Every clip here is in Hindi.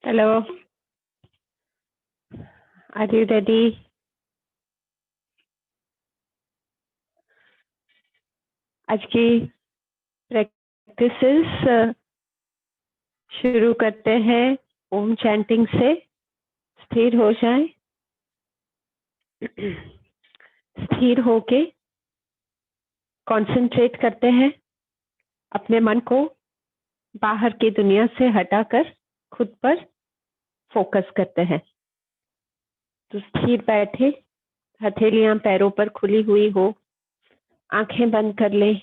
Hello, are you ready? आज की प्रैक्टिसेस शुरू करते हैं ओम चैंटिंग से। स्थिर हो जाएं। स्थिर होके कंसंट्रेट करते हैं। अपने मन को बाहर की दुनिया से हटाकर खुद पर फोकस करते हैं। तो स्थिर बैठे, हथेलियां पैरों पर खुली हुई हो, आंखें बंद कर लें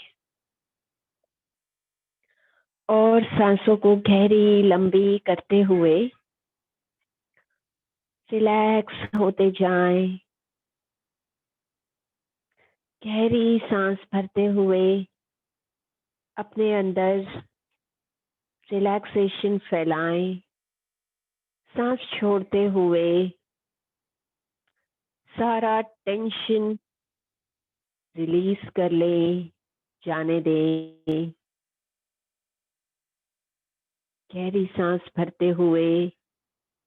और सांसों को गहरी लंबी करते हुए रिलैक्स होते जाएं। गहरी सांस भरते हुए अपने अंदर रिलैक्सेशन फैलाएं। सांस छोड़ते हुए सारा टेंशन रिलीज कर लें, जाने दें। गहरी सांस भरते हुए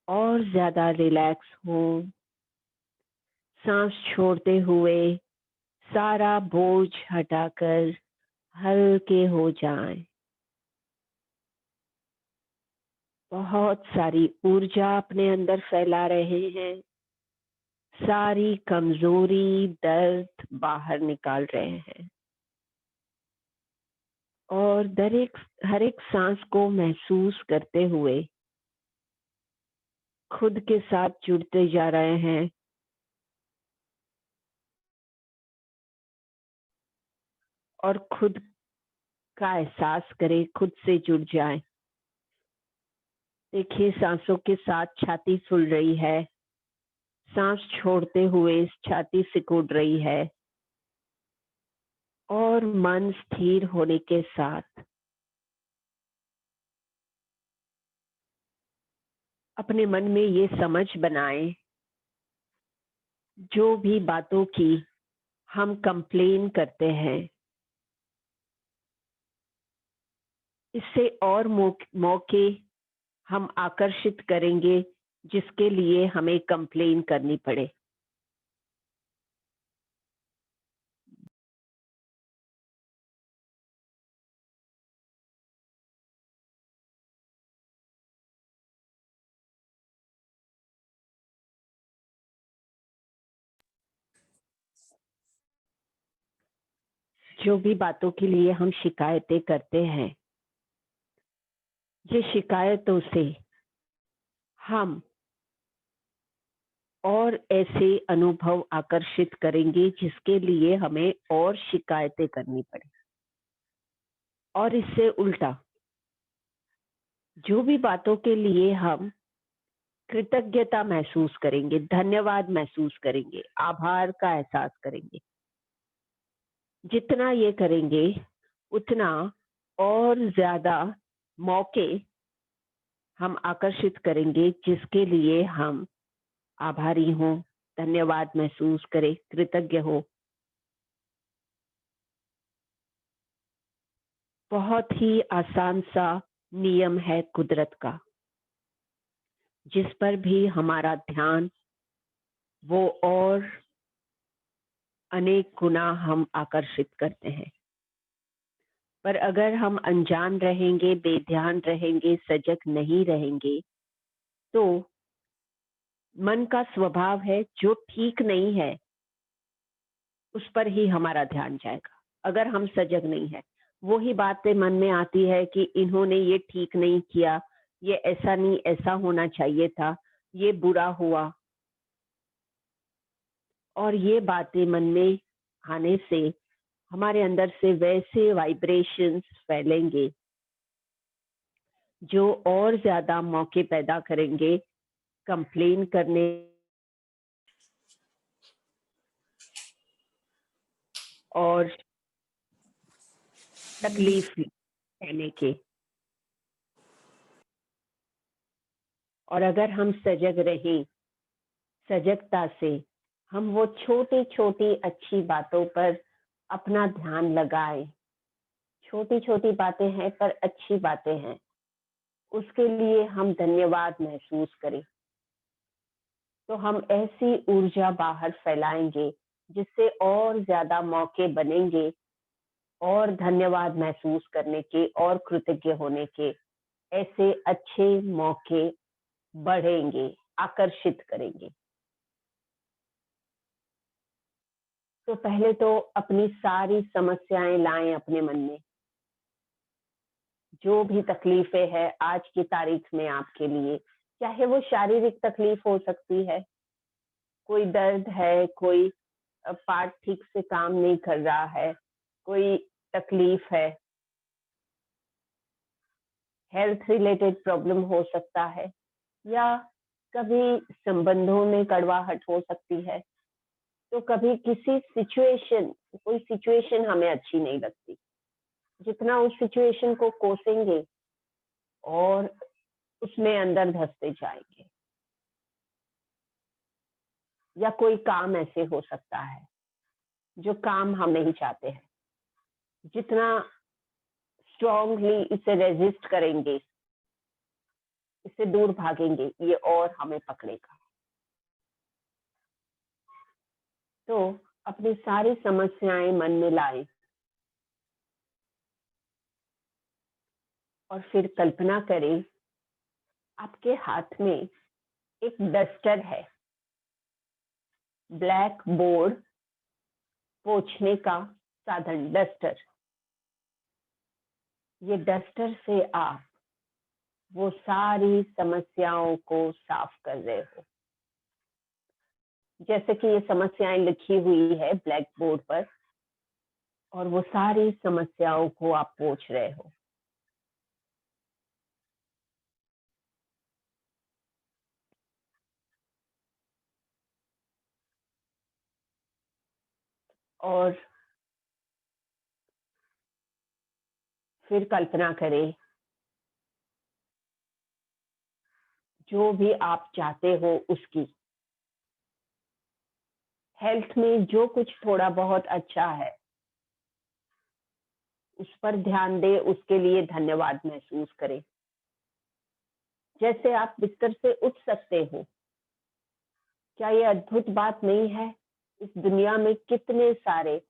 और ज्यादा रिलैक्स हो। सांस छोड़ते हुए सारा बोझ हटाकर हल्के हो जाएं। बहुत सारी ऊर्जा अपने अंदर फैला रहे हैं। सारी कमजोरी, दर्द बाहर निकाल रहे हैं और हर एक सांस को महसूस करते हुए खुद के साथ जुड़ते जा रहे हैं और खुद का एहसास करें, खुद से जुड़ जाएं। देखिए, सांसों के साथ छाती फूल रही है। सांस छोड़ते हुए छाती सिकुड़ रही है और मन स्थिर होने के साथ अपने मन में ये समझ बनाएं, जो भी बातों की हम कंप्लेन करते हैं, इससे और मौके हम आकर्षित करेंगे जिसके लिए हमें कंप्लेन करनी पड़े। जो भी बातों के लिए हम शिकायतें करते हैं, ये शिकायतों से हम और ऐसे अनुभव आकर्षित करेंगे जिसके लिए हमें और शिकायतें करनी पड़े। और इससे उल्टा, जो भी बातों के लिए हम कृतज्ञता महसूस करेंगे, धन्यवाद महसूस करेंगे, आभार का एहसास करेंगे, जितना ये करेंगे उतना और ज्यादा मौके हम आकर्षित करेंगे जिसके लिए हम आभारी हों, धन्यवाद महसूस करें, कृतज्ञ हो। बहुत ही आसान सा नियम है कुदरत का, जिस पर भी हमारा ध्यान वो और अनेक गुना हम आकर्षित करते हैं। पर अगर हम अनजान रहेंगे, बेध्यान रहेंगे, सजग नहीं रहेंगे, तो मन का स्वभाव है जो ठीक नहीं है उस पर ही हमारा ध्यान जाएगा। अगर हम सजग नहीं है, वही बातें मन में आती है कि इन्होंने ये ठीक नहीं किया, ये ऐसा नहीं, ऐसा होना चाहिए था, ये बुरा हुआ। और ये बातें मन में आने से हमारे अंदर से वैसे वाइब्रेशंस फैलेंगे जो और ज्यादा मौके पैदा करेंगे कंप्लेन करने और तकलीफ कहने के। और अगर हम सजग रहें, सजगता से हम वो छोटी छोटी अच्छी बातों पर अपना ध्यान लगाएं। छोटी छोटी बातें हैं पर अच्छी बातें हैं, उसके लिए हम धन्यवाद महसूस करें, तो हम ऐसी ऊर्जा बाहर फैलाएंगे जिससे और ज्यादा मौके बनेंगे और धन्यवाद महसूस करने के और कृतज्ञ होने के। ऐसे अच्छे मौके बढ़ेंगे, आकर्षित करेंगे। तो पहले तो अपनी सारी समस्याएं लाएं अपने मन में। जो भी तकलीफें हैं आज की तारीख में आपके लिए, चाहे वो शारीरिक तकलीफ हो सकती है, कोई दर्द है, कोई पार्ट ठीक से काम नहीं कर रहा है, कोई तकलीफ है, हेल्थ रिलेटेड प्रॉब्लम हो सकता है, या कभी संबंधों में कड़वाहट हो सकती है, तो कभी कोई सिचुएशन हमें अच्छी नहीं लगती। जितना उस सिचुएशन को कोसेंगे और उसमें अंदर धंसते जाएंगे। या कोई काम ऐसे हो सकता है जो काम हम नहीं चाहते हैं, जितना स्ट्रांगली इसे रेजिस्ट करेंगे, इससे दूर भागेंगे, ये और हमें पकड़ेगा। तो अपनी सारी समस्याएं मन में लाएं और फिर कल्पना करें आपके हाथ में एक डस्टर है, ब्लैक बोर्ड पोंछने का साधन, डस्टर। ये डस्टर से आप वो सारी समस्याओं को साफ कर रहे हो। जैसे कि ये समस्याएं लिखी हुई है ब्लैक बोर्ड पर, और वो सारी समस्याओं को आप पोंछ रहे हो। और फिर कल्पना करें जो भी आप चाहते हो उसकी हेल्थ में जो कुछ थोड़ा बहुत अच्छा है उस पर ध्यान दे, उसके लिए धन्यवाद महसूस करें। जैसे आप बिस्तर से उठ सकते हो, क्या ये अद्भुत बात नहीं है? इस दुनिया में कितने सारे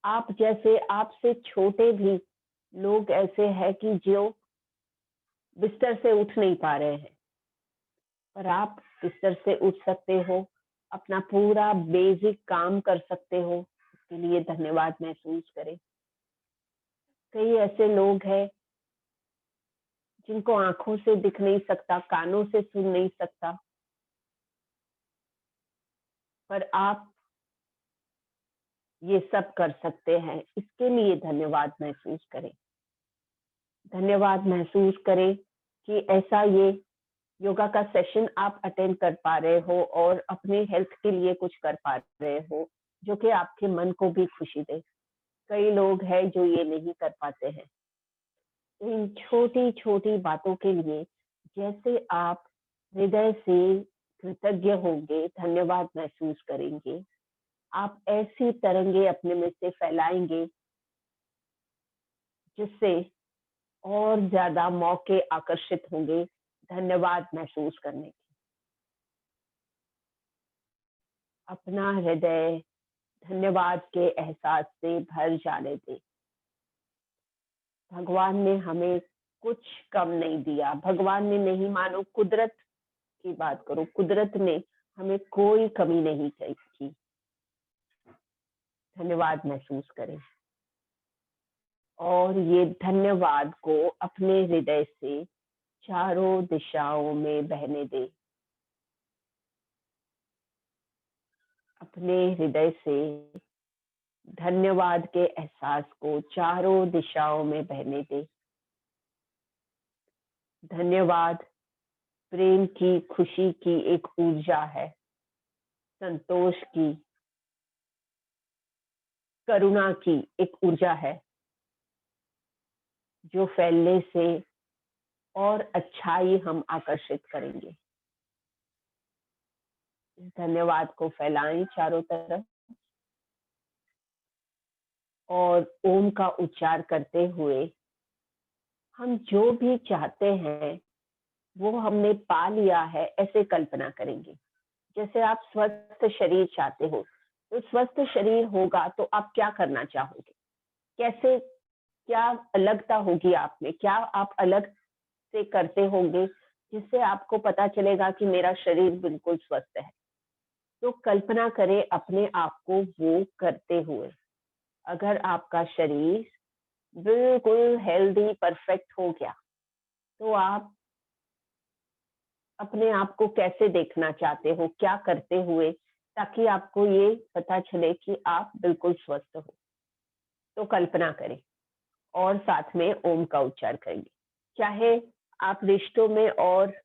आप जैसे, आपसे छोटे भी लोग ऐसे हैं कि जो बिस्तर से उठ नहीं पा रहे हैं, पर आप बिस्तर से उठ सकते हो, अपना पूरा बेसिक काम कर सकते हो, इसके लिए धन्यवाद महसूस करें। कई ऐसे लोग हैं जिनको आंखों से दिख नहीं सकता, कानों से सुन नहीं सकता, पर आप ये सब कर सकते हैं, इसके लिए धन्यवाद महसूस करें। धन्यवाद महसूस करें कि ऐसा ये योगा का सेशन आप अटेंड कर पा रहे हो और अपने हेल्थ के लिए कुछ कर पा रहे हो जो कि आपके मन को भी खुशी दे। कई लोग हैं जो ये नहीं कर पाते हैं। इन छोटी छोटी बातों के लिए जैसे आप हृदय से कृतज्ञ होंगे, धन्यवाद महसूस करेंगे, आप ऐसी तरंगे अपने में से फैलाएंगे जिससे और ज्यादा मौके आकर्षित होंगे धन्यवाद महसूस करने के। अपना हृदय धन्यवाद के एहसास से भर जाने दे। भगवान ने हमें कुछ कम नहीं दिया। भगवान ने नहीं, मानो कुदरत की बात करो, कुदरत ने हमें कोई कमी नहीं की। धन्यवाद महसूस करें और ये धन्यवाद को अपने हृदय से चारों दिशाओं में बहने दे। अपने हृदय से धन्यवाद के एहसास को चारों दिशाओं में बहने दे। धन्यवाद प्रेम की, खुशी की एक ऊर्जा है, संतोष की, करुणा की एक ऊर्जा है जो फैलने से और अच्छाई हम आकर्षित करेंगे। धन्यवाद को फैलाएं चारों तरफ और ओम का उच्चार करते हुए हम जो भी चाहते हैं वो हमने पा लिया है, ऐसे कल्पना करेंगे। जैसे आप स्वस्थ शरीर चाहते हो, तो स्वस्थ शरीर होगा तो आप क्या करना चाहोगे? कैसे, क्या अलगता होगी आप में? क्या आप अलग से करते होंगे जिससे आपको पता चलेगा कि मेरा शरीर बिल्कुल स्वस्थ है? तो कल्पना करें अपने आप को वो करते हुए। अगर आपका शरीर बिल्कुल हेल्दी, परफेक्ट हो गया, तो आप अपने आप को कैसे देखना चाहते हो, क्या करते हुए, ताकि आपको ये पता चले कि आप बिल्कुल स्वस्थ हो। तो कल्पना करें और साथ में ओम का उच्चार करेंगे। चाहे आप रिश्तों में और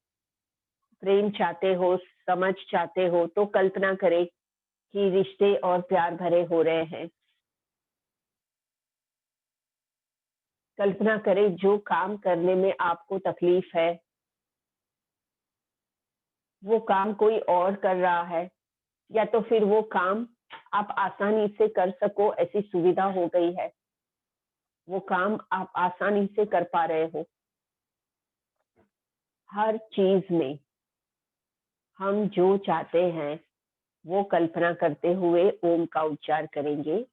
प्रेम चाहते हो, समझ चाहते हो, तो कल्पना करें कि रिश्ते और प्यार भरे हो रहे हैं। कल्पना करें जो काम करने में आपको तकलीफ है, वो काम कोई और कर रहा है, या तो फिर वो काम आप आसानी से कर सको, ऐसी सुविधा हो गई है, वो काम आप आसानी से कर पा रहे हो। हर चीज में हम जो चाहते हैं वो कल्पना करते हुए ओम का उच्चार करेंगे।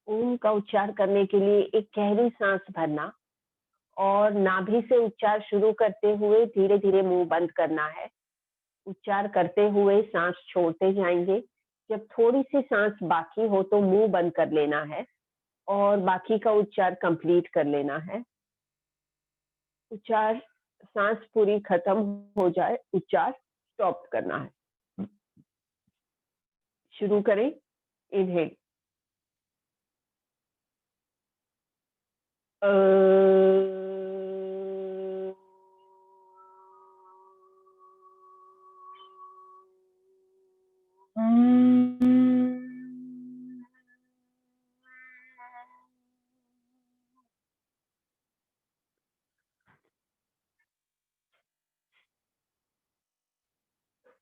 ओम का उच्चार करने के लिए एक गहरी सांस भरना और नाभि से उच्चार शुरू करते हुए धीरे धीरे मुंह बंद करना है। उच्चार करते हुए सांस छोड़ते जाएंगे। जब थोड़ी सी सांस बाकी हो तो मुंह बंद कर लेना है और बाकी का उच्चार कंप्लीट कर लेना है। उच्चार, सांस पूरी खत्म हो जाए, उच्चार स्टॉप करना है। शुरू करें। इनहेल।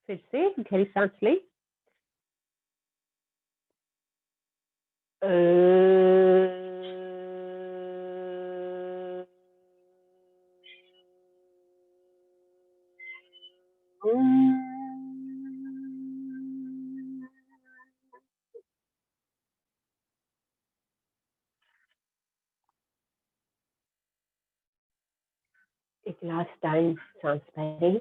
फिर से गहरी सांस लें। एक लास्ट टाइम सांस भरें।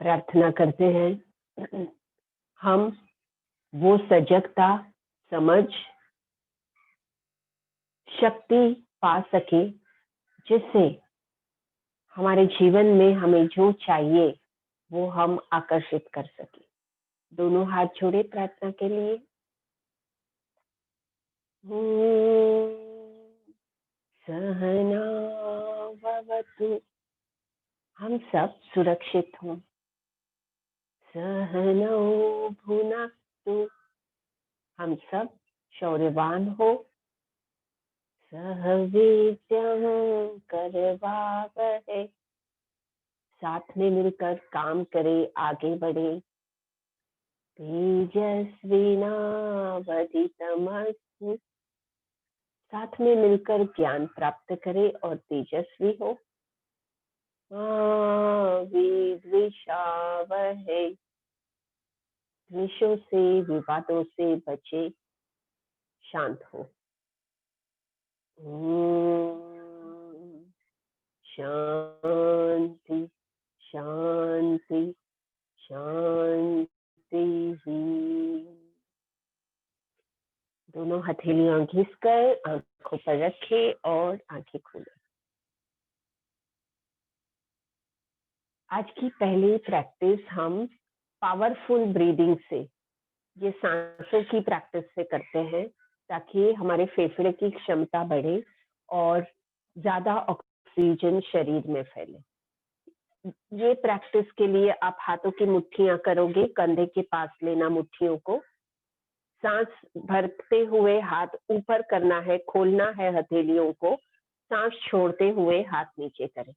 प्रार्थना करते हैं हम वो सजगता, समझ, शक्ति पा सके जिससे हमारे जीवन में हमें जो चाहिए वो हम आकर्षित कर सके। दोनों हाथ जोड़े प्रार्थना के लिए। सहना भवतु, हम सब सुरक्षित हों। सहनौ भुनक्तु, हम सब शौर्यवान हो। सह वीर्यं करवावहै, साथ में मिलकर काम करें, आगे बढ़े। तेजस्विनावधीतमस्तु, साथ में मिलकर ज्ञान प्राप्त करे और तेजस्वी हो। मा विद्विषावहै, द्वेषों से, विवादों से बचे, शांत हो। शांति शांति शांति। दोनों हथेलियां घिसकर आंखों पर रखें और आंखें खोलें। आज की पहली प्रैक्टिस हम पावरफुल ब्रीदिंग से, ये सांसों की प्रैक्टिस से करते हैं ताकि हमारे फेफड़े की क्षमता बढ़े और ज्यादा ऑक्सीजन शरीर में फैले। ये प्रैक्टिस के लिए आप हाथों की मुट्ठियां करोगे, कंधे के पास लेना मुट्ठियों को, सांस भरते हुए हाथ ऊपर करना है, खोलना है हथेलियों को, सांस छोड़ते हुए हाथ नीचे करें।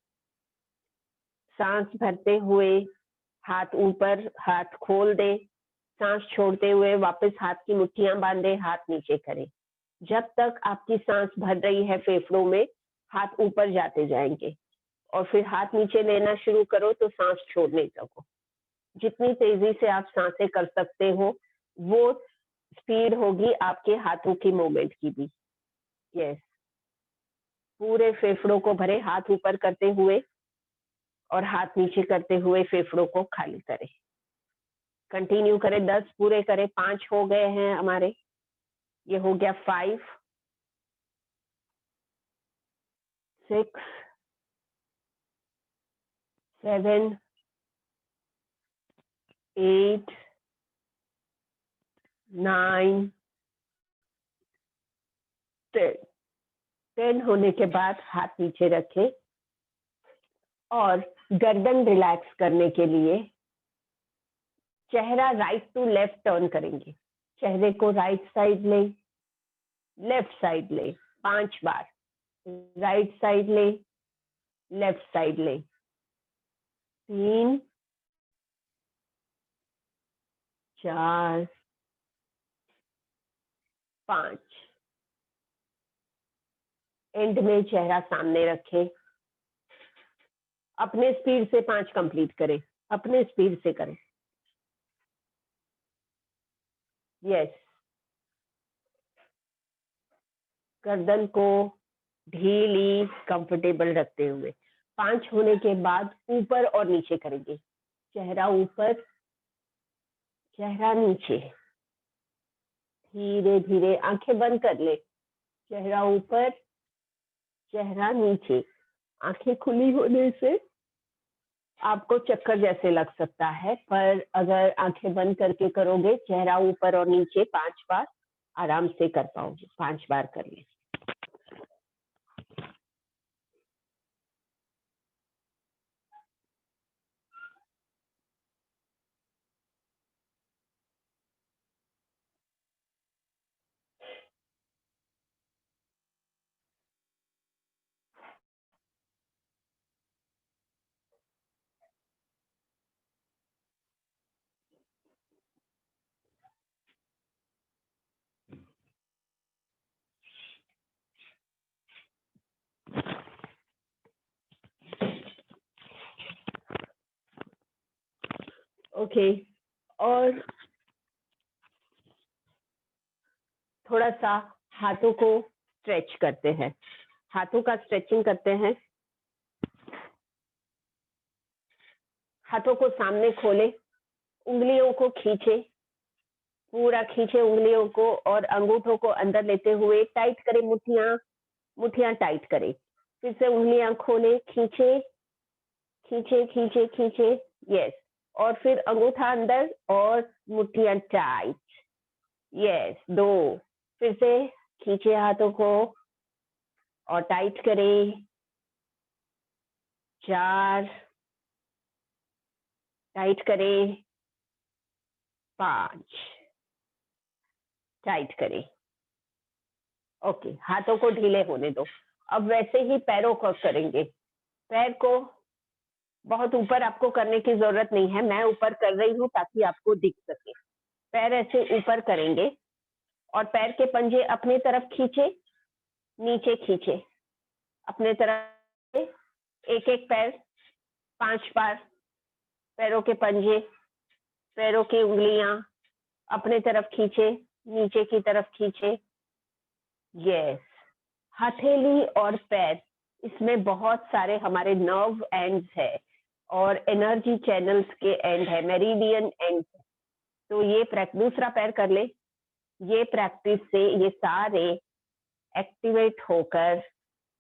सांस भरते हुए हाथ ऊपर, हाथ खोल दे, सांस छोड़ते हुए वापस हाथ की मुट्ठियां बांधे, हाथ नीचे करें। जब तक आपकी सांस भर रही है फेफड़ों में, हाथ ऊपर जाते जाएंगे और फिर हाथ नीचे लेना शुरू करो तो सांस छोड़ने लगो। जितनी तेजी से आप सांसें कर सकते हो, वो स्पीड होगी आपके हाथों की मूवमेंट की भी। यस, पूरे फेफड़ों को भरे, हाथ ऊपर करते हुए और हाथ नीचे करते हुए फेफड़ों को खाली करें। कंटिन्यू करें, 10 पूरे करें, 5 हो गए हैं हमारे, ये हो गया 5, 6, 7, 8, 9, 10। 10 होने के बाद हाथ नीचे रखें और गर्दन रिलैक्स करने के लिए चेहरा राइट टू लेफ्ट टर्न करेंगे। चेहरे को राइट साइड ले, लेफ्ट साइड ले, 5 बार। राइट साइड ले, लेफ्ट साइड ले, 3, 4, 5। एंड में चेहरा सामने रखें। अपने स्पीड से 5 कंप्लीट करें, अपने स्पीड से करें। यस, गर्दन को ढीली कंफर्टेबल रखते हुए 5 होने के बाद ऊपर और नीचे करेंगे। चेहरा ऊपर, चेहरा नीचे, धीरे धीरे आंखें बंद कर ले। चेहरा ऊपर, चेहरा नीचे। आंखें खुली होने से आपको चक्कर जैसे लग सकता है, पर अगर आंखें बंद करके करोगे, चेहरा ऊपर और नीचे 5 बार आराम से कर पाओगे। 5 बार कर ले। ओके, और थोड़ा सा हाथों को स्ट्रेच करते हैं। हाथों का स्ट्रेचिंग करते हैं। हाथों को सामने खोले, उंगलियों को खींचे, पूरा खींचे उंगलियों को और अंगूठों को अंदर लेते हुए टाइट करें, मुट्ठियां, मुट्ठियां टाइट करें। फिर से उंगलियां खोले, खींचे, खींचे, खींचे, खींचे। यस, और फिर अंगूठा अंदर और मुट्ठियां टाइट। यस, 2। फिर से खींचे हाथों को और टाइट करें। 4, टाइट करें। 5, टाइट करें। ओके, हाथों को ढीले होने दो। अब वैसे ही पैरों को करेंगे। पैर को बहुत ऊपर आपको करने की जरूरत नहीं है, मैं ऊपर कर रही हूँ ताकि आपको दिख सके। पैर ऐसे ऊपर करेंगे और पैर के पंजे अपने तरफ खींचे, नीचे खींचे, अपने तरफ। एक एक पैर 5 बार। पैरों के पंजे, पैरों की उंगलियां अपने तरफ खींचे, नीचे की तरफ खींचे। यस, हथेली और पैर, इसमें बहुत सारे हमारे नर्व एंड्स है और एनर्जी चैनल्स के एंड है, मेरिडियन एंड। तो ये दूसरा पैर कर ले। ये प्रैक्टिस से ये सारे एक्टिवेट होकर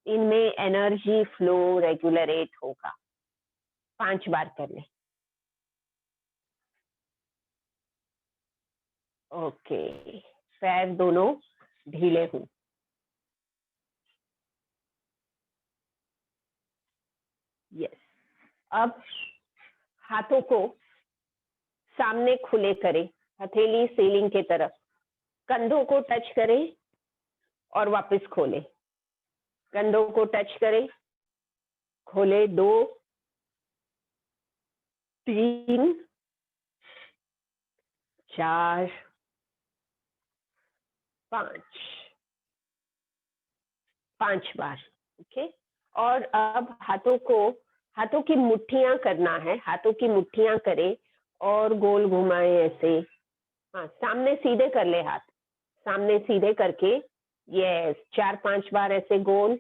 इनमें एनर्जी फ्लो रेगुलरेट होगा। 5 बार कर ले। ओके, पैर दोनों ढीले हों। यस, अब हाथों को सामने खुले करें, हथेली सीलिंग की तरफ, कंधों को टच करें और वापस खोले, कंधों को टच करें, खोले, 2 3 4 5 बार। ओके, और अब हाथों की मुट्ठियां करना है, हाथों की मुट्ठियां करें और गोल घुमाए ऐसे। हाँ, सामने सीधे कर ले हाथ, सामने सीधे करके, यस, 4-5 बार ऐसे गोल,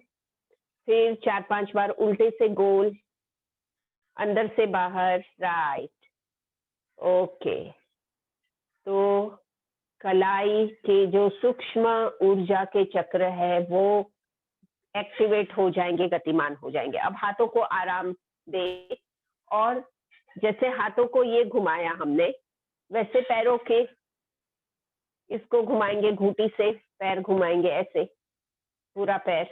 फिर 4-5 बार उल्टे से गोल, अंदर से बाहर, राइट। ओके, तो कलाई के जो सूक्ष्म ऊर्जा के चक्र है वो एक्टिवेट हो जाएंगे, गतिमान हो जाएंगे। अब हाथों को आराम दे, और जैसे हाथों को ये घुमाया हमने, वैसे पैरों के इसको घुमाएंगे, घूंटी से पैर घुमाएंगे ऐसे, पूरा पैर।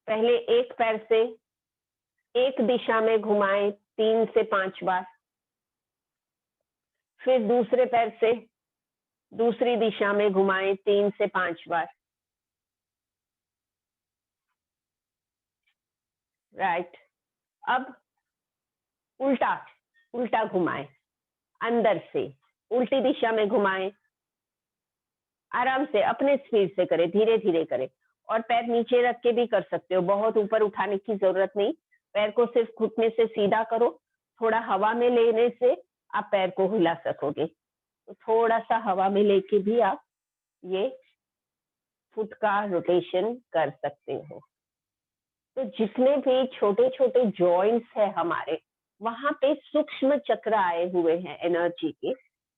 पहले एक पैर से एक दिशा में घुमाएं 3 से 5 बार, फिर दूसरे पैर से दूसरी दिशा में घुमाएं 3 से 5 बार, राइट। अब उल्टा उल्टा घुमाएं, अंदर से उल्टी दिशा में घुमाएं, आराम से अपने स्पीड से करें, धीरे धीरे करें, और पैर नीचे रख के भी कर सकते हो, बहुत ऊपर उठाने की जरूरत नहीं। पैर को सिर्फ घुटने से सीधा करो, थोड़ा हवा में लेने से आप पैर को हिला सकोगे, तो थोड़ा सा हवा में लेके भी आप ये फुट का रोटेशन कर सकते हो। तो जितने भी छोटे छोटे जॉइंट्स है हमारे, वहां पे सूक्ष्म चक्र आए हुए हैं एनर्जी के,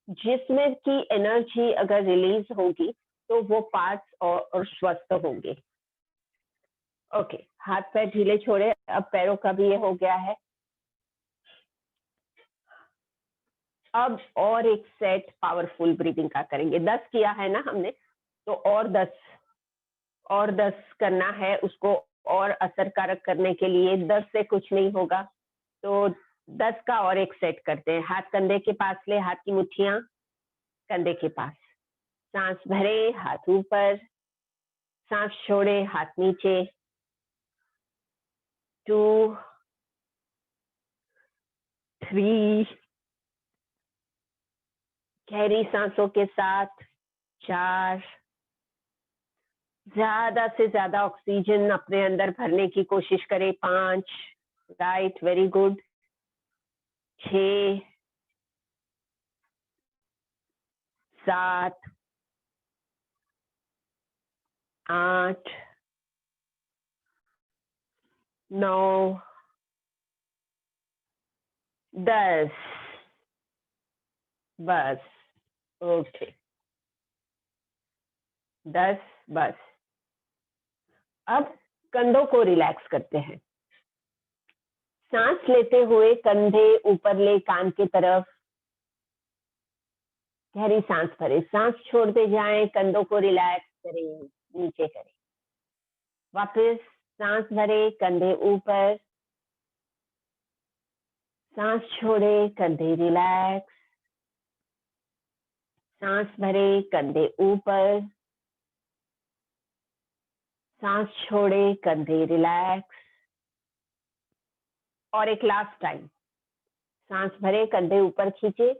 जिसमें की एनर्जी अगर रिलीज होगी तो वो पार्ट्स और स्वस्थ होंगे। ओके, हाथ पैर ढीले छोड़े, अब पैरों का भी ये हो गया है। अब और एक सेट पावरफुल ब्रीदिंग का करेंगे। 10 किया है ना हमने, तो और 10 करना है उसको, और असरकारक करने के लिए 10 से कुछ नहीं होगा, तो 10 का और एक सेट करते हैं। हाथ कंधे के पास ले, हाथ की मुट्ठियां कंधे के पास, सांस भरे, हाथ ऊपर, सांस छोड़े, हाथ नीचे, 2 3, गहरी सांसों के साथ 4, ज्यादा से ज्यादा ऑक्सीजन अपने अंदर भरने की कोशिश करें, 5, राइट, वेरी गुड, 6, 7, 8, 9, 10, बस। ओके, 10 बस। अब कंधों को रिलैक्स करते हैं। सांस लेते हुए कंधे ऊपर ले कान की तरफ, गहरी सांस भरे, सांस छोड़ते जाएं, कंधों को रिलैक्स करें, नीचे करें, वापस सांस भरे, कंधे ऊपर, सांस छोड़े, कंधे रिलैक्स, सांस भरे, कंधे ऊपर, सांस छोड़े, कंधे रिलैक्स, और एक लास्ट टाइम, सांस भरे, कंधे ऊपर खींचे,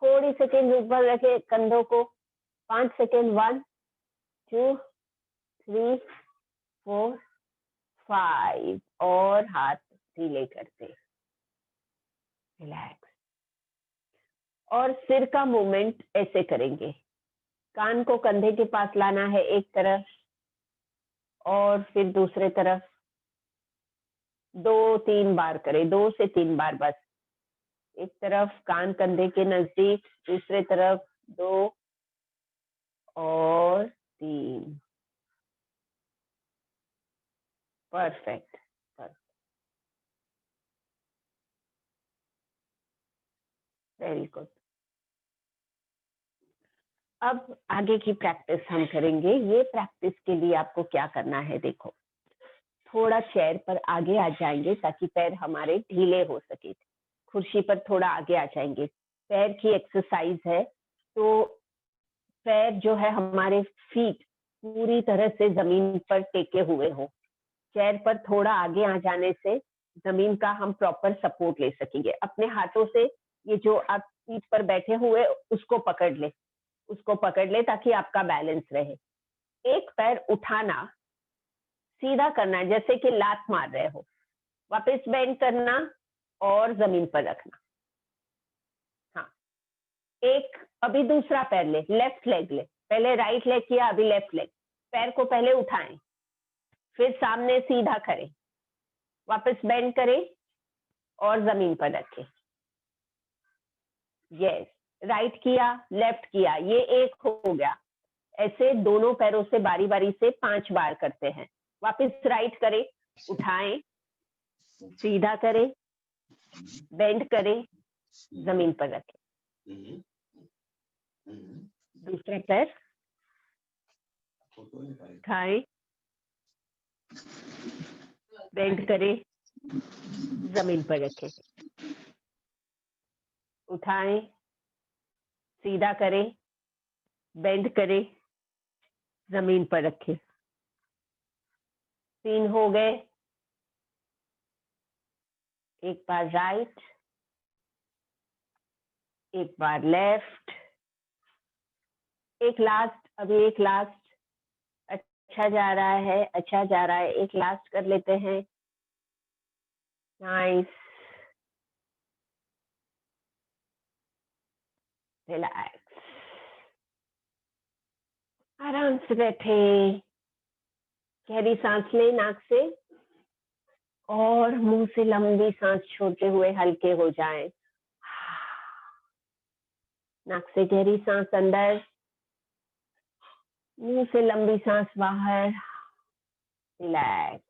थोड़ी सेकेंड ऊपर रखे कंधों को, 5 सेकेंड, 1 2 3 4 5, और हाथ ढीले करते, रिलैक्स। और सिर का मूवमेंट ऐसे करेंगे, कान को कंधे के पास लाना है एक तरफ, और फिर दूसरे तरफ 2-3 बार करें, 2 से 3 बार बस। एक तरफ कान कंधे के नजदीक, दूसरे तरफ 2 और 3, परफेक्ट, वेरी गुड। अब आगे की प्रैक्टिस हम करेंगे। ये प्रैक्टिस के लिए आपको क्या करना है, देखो, थोड़ा चेयर पर आगे आ जाएंगे ताकि पैर हमारे ढीले हो सके। कुर्सी पर थोड़ा आगे आ जाएंगे। पैर की एक्सरसाइज है, तो पैर जो है हमारे फीट पूरी तरह से जमीन पर टेके हुए हो। चेयर पर थोड़ा आगे आ जाने से जमीन का हम प्रॉपर सपोर्ट ले सकेंगे। अपने हाथों से ये जो आप सीट पर बैठे हुए उसको पकड़ ले ताकि आपका बैलेंस रहे। एक पैर उठाना, सीधा करना जैसे कि लात मार रहे हो, वापस बेंड करना और जमीन पर रखना। हाँ, एक अभी दूसरा पैर ले, लेफ्ट लेग ले। पहले राइट लेग किया, अभी लेफ्ट लेग। पैर को पहले उठाएं, फिर सामने सीधा करें, वापस बेंड करें और जमीन पर रखें। यस, राइट किया, लेफ्ट किया, ये एक हो गया। ऐसे दोनों पैरों से बारी बारी से 5 बार करते हैं। वापस राइट करें, उठाएं, सीधा करें, बेंड करें, जमीन पर रखें। दूसरा पैर उठाएं, बेंड करें, जमीन पर रखें। उठाएं, सीधा करें, बेंड करें, जमीन पर रखें। 3 हो गए। एक बार राइट, एक बार लेफ्ट, एक लास्ट, अभी एक लास्ट। अच्छा जा रहा है, अच्छा जा रहा है। एक लास्ट कर लेते हैं। नाइस, रिलैक्स, आराम से बैठे। गहरी सांस ले नाक से और मुंह से लंबी सांस छोड़ते हुए हल्के हो जाएं। नाक से गहरी सांस अंदर, मुंह से लंबी सांस बाहर। रिलैक्स।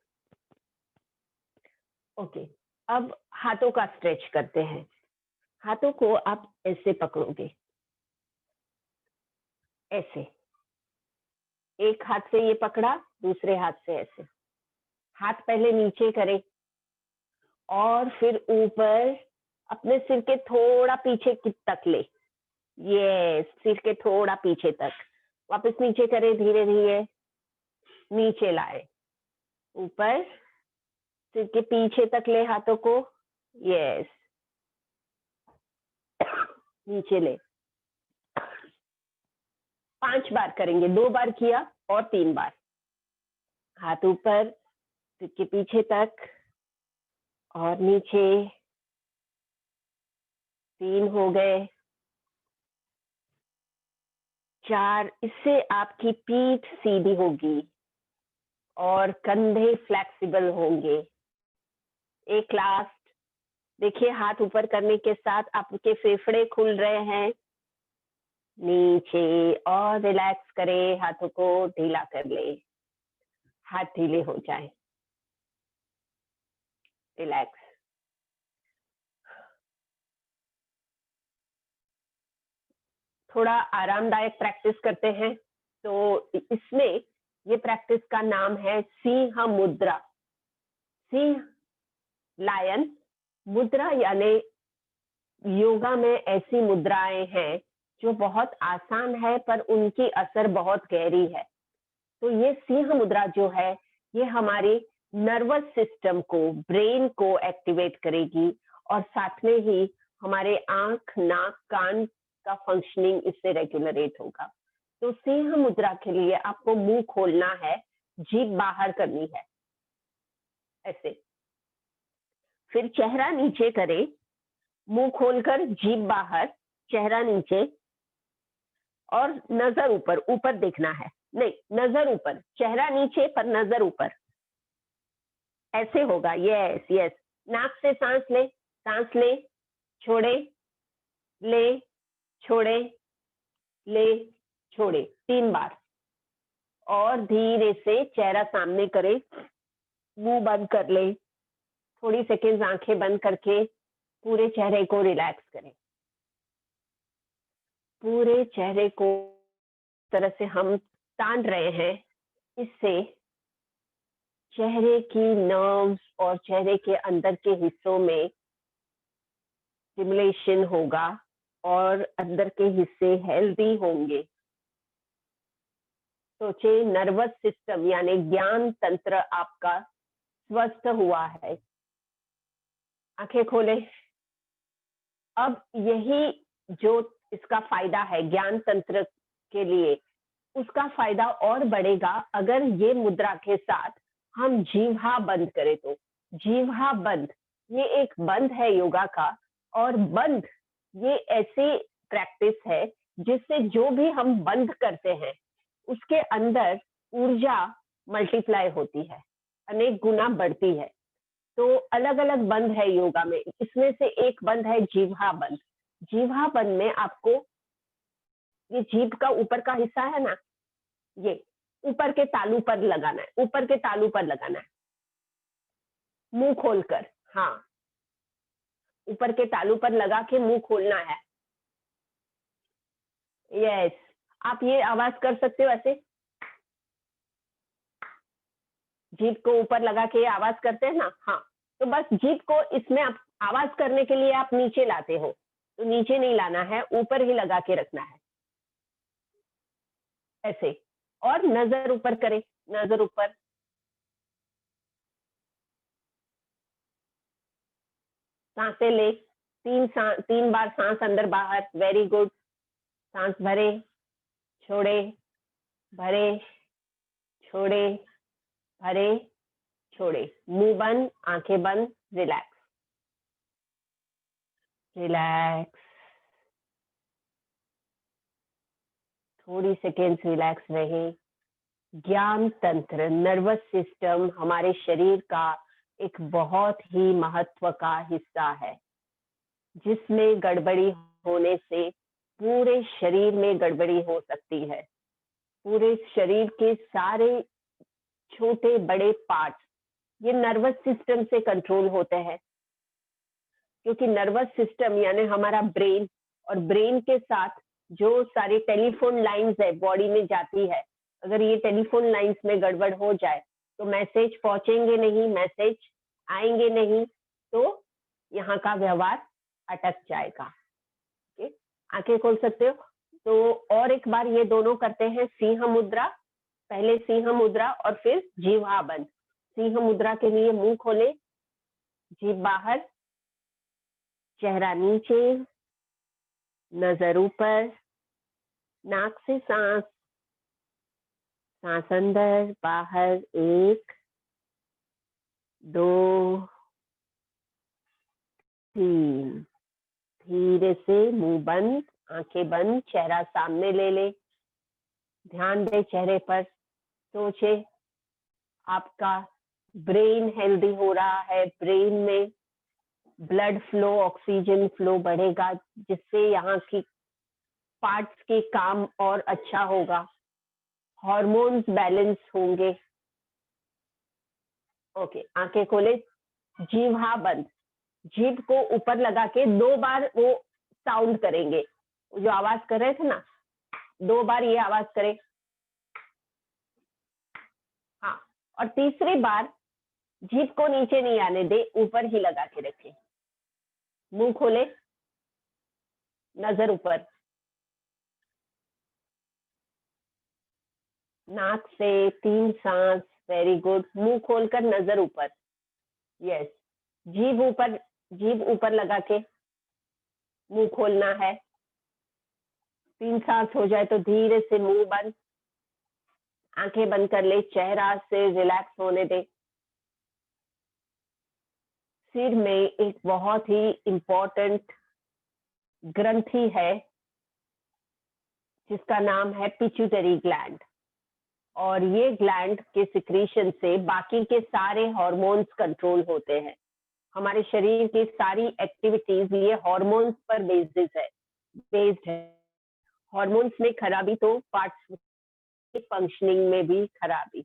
ओके, अब हाथों का स्ट्रेच करते हैं। हाथों को आप ऐसे पकड़ोगे, ऐसे। एक हाथ से ये पकड़ा, दूसरे हाथ से ऐसे। हाथ पहले नीचे करें और फिर ऊपर अपने सिर के थोड़ा पीछे तक ले। ये सिर के थोड़ा पीछे तक। वापस नीचे करें, धीरे धीरे नीचे लाए। ऊपर सिर के पीछे तक ले हाथों को। यस, नीचे ले। 5 बार करेंगे। 2 बार किया और 3 बार। हाथ ऊपर, सिर के पीछे तक और नीचे। 3 हो गए। 4, इससे आपकी पीठ सीधी होगी और कंधे फ्लेक्सिबल होंगे। एक लास्ट। देखिए, हाथ ऊपर करने के साथ आपके फेफड़े खुल रहे हैं। नीचे और रिलैक्स करें, हाथों को ढीला कर ले, हाथ ढीले हो जाए। रिलैक्स। थोड़ा आरामदायक प्रैक्टिस करते हैं। तो इसमें ये प्रैक्टिस का नाम है सिंह मुद्रा। सिंह, लायन। मुद्रा यानी योगा में ऐसी मुद्राएं हैं जो बहुत आसान है पर उनकी असर बहुत गहरी है। तो ये सिंह मुद्रा जो है, ये हमारे नर्वस सिस्टम को, ब्रेन को एक्टिवेट करेगी और साथ में ही हमारे आंख, नाक, कान का फंक्शनिंग इससे रेगुलरेट होगा। तो सिंह मुद्रा के लिए आपको मुंह खोलना है, जीभ बाहर करनी है, ऐसे। फिर चेहरा नीचे करें, मुंह खोलकर जीभ बाहर, चेहरा नीचे और नजर ऊपर। ऊपर देखना है, नहीं, नजर ऊपर, चेहरा नीचे पर नजर ऊपर। ऐसे होगा। Yes yes. नाक से सांस ले, सांस ले, छोड़े, ले, छोड़े, ले, छोड़े। 3 बार। और धीरे से चेहरा सामने करे, मुंह बंद कर ले। थोड़ी सेकेंड आंखें बंद करके पूरे चेहरे को रिलैक्स करें। पूरे चेहरे को तरह से हम तान रहे हैं, इससे चेहरे की नर्व्स और चेहरे के अंदर के हिस्सों में स्टिमुलेशन होगा और अंदर के हिस्से हेल्दी होंगे। सोचे नर्वस सिस्टम यानी ज्ञान तंत्र आपका स्वस्थ हुआ है। आंखें खोले। अब यही जो इसका फायदा है ज्ञान तंत्र के लिए, उसका फायदा और बढ़ेगा अगर ये मुद्रा के साथ हम जीवा बंद करें तो। जीवा बंद ये एक बंद है योगा का, और बंद ये ऐसी प्रैक्टिस है जिससे जो भी हम बंद करते हैं उसके अंदर ऊर्जा मल्टीप्लाई होती है, अनेक गुना बढ़ती है। तो अलग अलग बंद है योगा में, इसमें से एक बंद है जीवा बंद। जीवा बंद में आपको ये जीभ का ऊपर का हिस्सा है ना, ये ऊपर के तालू पर लगाना है, ऊपर के तालू पर लगाना है, मुंह खोलकर। हाँ, ऊपर के तालू पर लगा के मुंह खोलना है। यस, आप ये आवाज कर सकते हो ऐसे, जीभ को ऊपर लगा के आवाज करते हैं ना। हाँ, तो बस जीभ को इसमें आप आवाज करने के लिए आप नीचे लाते हो, तो नीचे नहीं लाना है, ऊपर ही लगा के रखना है ऐसे। और नजर ऊपर करें, नजर ऊपर। सांसें ले, तीन बार सांस अंदर बाहर। Very good. सांस भरे, छोड़े, भरे, छोड़े, भरे, छोड़े। मुंह बंद, आंखें बंद, रिलैक्स, रिलैक्स। थोड़ी सेकेंड्स रिलैक्स रहे। ज्ञान तंत्र नर्वस सिस्टम हमारे शरीर का एक बहुत ही महत्व का हिस्सा है, जिसमें गड़बड़ी होने से पूरे शरीर में गड़बड़ी हो सकती है। पूरे शरीर के सारे छोटे बड़े पार्ट्स ये नर्वस सिस्टम से कंट्रोल होते हैं, क्योंकि नर्वस सिस्टम यानी हमारा ब्रेन, और ब्रेन के साथ जो सारी टेलीफोन लाइंस है बॉडी में जाती है, अगर ये टेलीफोन लाइंस में गड़बड़ हो जाए तो मैसेज पहुंचेंगे नहीं, मैसेज आएंगे नहीं, तो यहाँ का व्यवहार अटक जाएगा। आंखें खोल सकते हो। तो और एक बार ये दोनों करते हैं, सिंह मुद्रा। पहले सिंह मुद्रा और फिर जीवा बंद। सिंह मुद्रा के लिए मुंह खोले, जीभ बाहर, चेहरा नीचे, नजर ऊपर, नाक से सांस, सांस अंदर बाहर, 1 2 3। धीरे से मुंह बंद, आंखें बंद, चेहरा सामने ले ले, ध्यान दे चेहरे पर। सोचे आपका ब्रेन हेल्दी हो रहा है, ब्रेन में ब्लड फ्लो, ऑक्सीजन फ्लो बढ़ेगा, जिससे यहाँ की पार्ट्स के काम और अच्छा होगा, हार्मोन्स बैलेंस होंगे। ओके, आंखें खोले, जीवा बंद। जीभ को ऊपर लगा के 2 बार वो साउंड करेंगे, जो आवाज कर रहे थे ना, 2 बार ये आवाज करें। हाँ, और तीसरी बार जीभ को नीचे नहीं आने दे, ऊपर ही लगा के रखे। मुंह खोले, नजर ऊपर, नाक से 3 सांस। Very good. मुंह खोलकर नजर ऊपर। यस, जीभ ऊपर, जीभ ऊपर लगा के मुंह खोलना है। 3 सांस हो जाए तो धीरे से मुंह बंद, आंखें बंद कर ले, चेहरा से रिलैक्स होने दे। सिर में एक बहुत ही इंपॉर्टेंट ग्रंथि है जिसका नाम है पिट्यूटरी ग्लैंड, और ये ग्लैंड के सिक्रीशन से बाकी के सारे हार्मोन्स कंट्रोल होते हैं। हमारे शरीर की सारी एक्टिविटीज ये हार्मोन्स पर बेस्ड है। हार्मोन्स में खराबी तो पार्ट्स फंक्शनिंग में भी खराबी।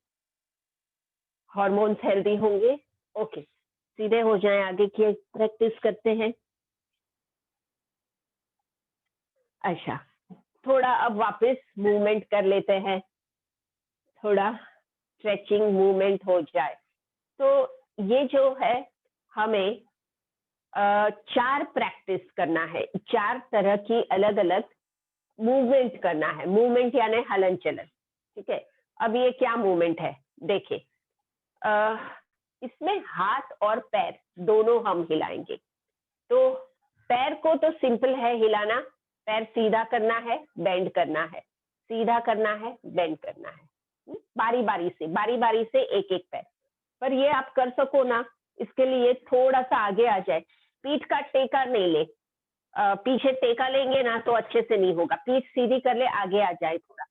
हार्मोन्स हेल्दी होंगे। ओके, सीधे हो जाएं, आगे की प्रैक्टिस करते हैं। अच्छा, थोड़ा अब वापस मूवमेंट कर लेते हैं, थोड़ा स्ट्रेचिंग मूवमेंट हो जाए। तो ये जो है हमें 4 प्रैक्टिस करना है, 4 तरह की अलग अलग मूवमेंट करना है। मूवमेंट यानी हलन चलन, ठीक है। अब ये क्या मूवमेंट है देखिए, इसमें हाथ और पैर दोनों हम हिलाएंगे। तो पैर को तो सिंपल है हिलाना, पैर सीधा करना है, बेंड करना है, सीधा करना है, बेंड करना है, बारी बारी से एक एक पैर। पर ये आप कर सको ना, इसके लिए थोड़ा सा आगे आ जाए, पीठ का टेका नहीं ले, पीछे टेका लेंगे ना तो अच्छे से नहीं होगा, पीठ सीधी कर ले, आगे आ जाए थोड़ा।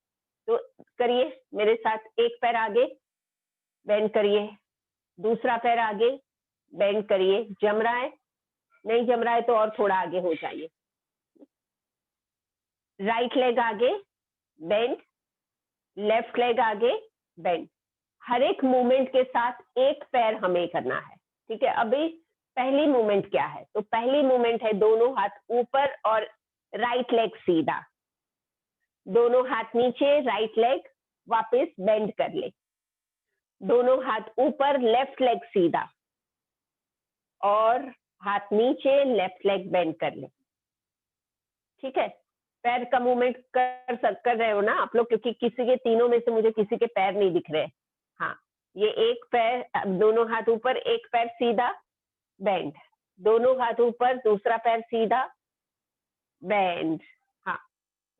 तो करिए मेरे साथ, एक पैर आगे, बेंड करिए, दूसरा पैर आगे, बेंड करिए, जम रहा है, नहीं जम रहा है तो और थोड़ा आगे हो जाइए। राइट लेग आगे, बेंड, लेफ्ट लेग आगे, बेंड। हर एक मूवमेंट के साथ एक पैर हमें करना है, ठीक है। अभी पहली मूवमेंट क्या है, तो पहली मूवमेंट है दोनों हाथ ऊपर और राइट लेग सीधा, दोनों हाथ नीचे, राइट लेग वापस बेंड कर ले, दोनों हाथ ऊपर, लेफ्ट लेग सीधा और हाथ नीचे, लेफ्ट लेग बेंड कर ले, ठीक है। पैर का मूवमेंट कर रहे हो ना आप लोग, क्योंकि किसी के तीनों में से मुझे किसी के पैर नहीं दिख रहे। हाँ, ये एक पैर, दोनों हाथ ऊपर, एक पैर सीधा, बेंड, दोनों हाथ ऊपर, दूसरा पैर सीधा, बेंड। हाँ,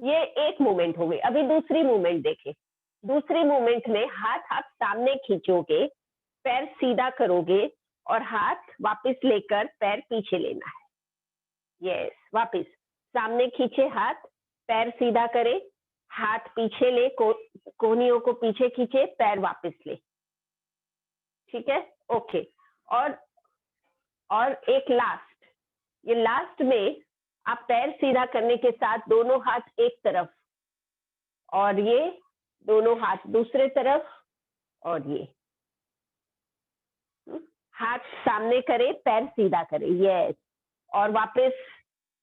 ये एक मूवमेंट हो गई। अभी दूसरी मूवमेंट देखें। दूसरी मूवमेंट में हाथ आप सामने खींचोगे, पैर सीधा करोगे और हाथ वापस लेकर पैर पीछे लेना है। यस, वापस सामने खींचे हाथ, पैर सीधा करे, हाथ पीछे ले, कोहनियों को पीछे खींचे, पैर वापस ले, ठीक है, ओके। और एक लास्ट, ये लास्ट में आप पैर सीधा करने के साथ दोनों हाथ एक तरफ और ये दोनों हाथ दूसरे तरफ और ये हाथ सामने करे, पैर सीधा करे, यस, और वापस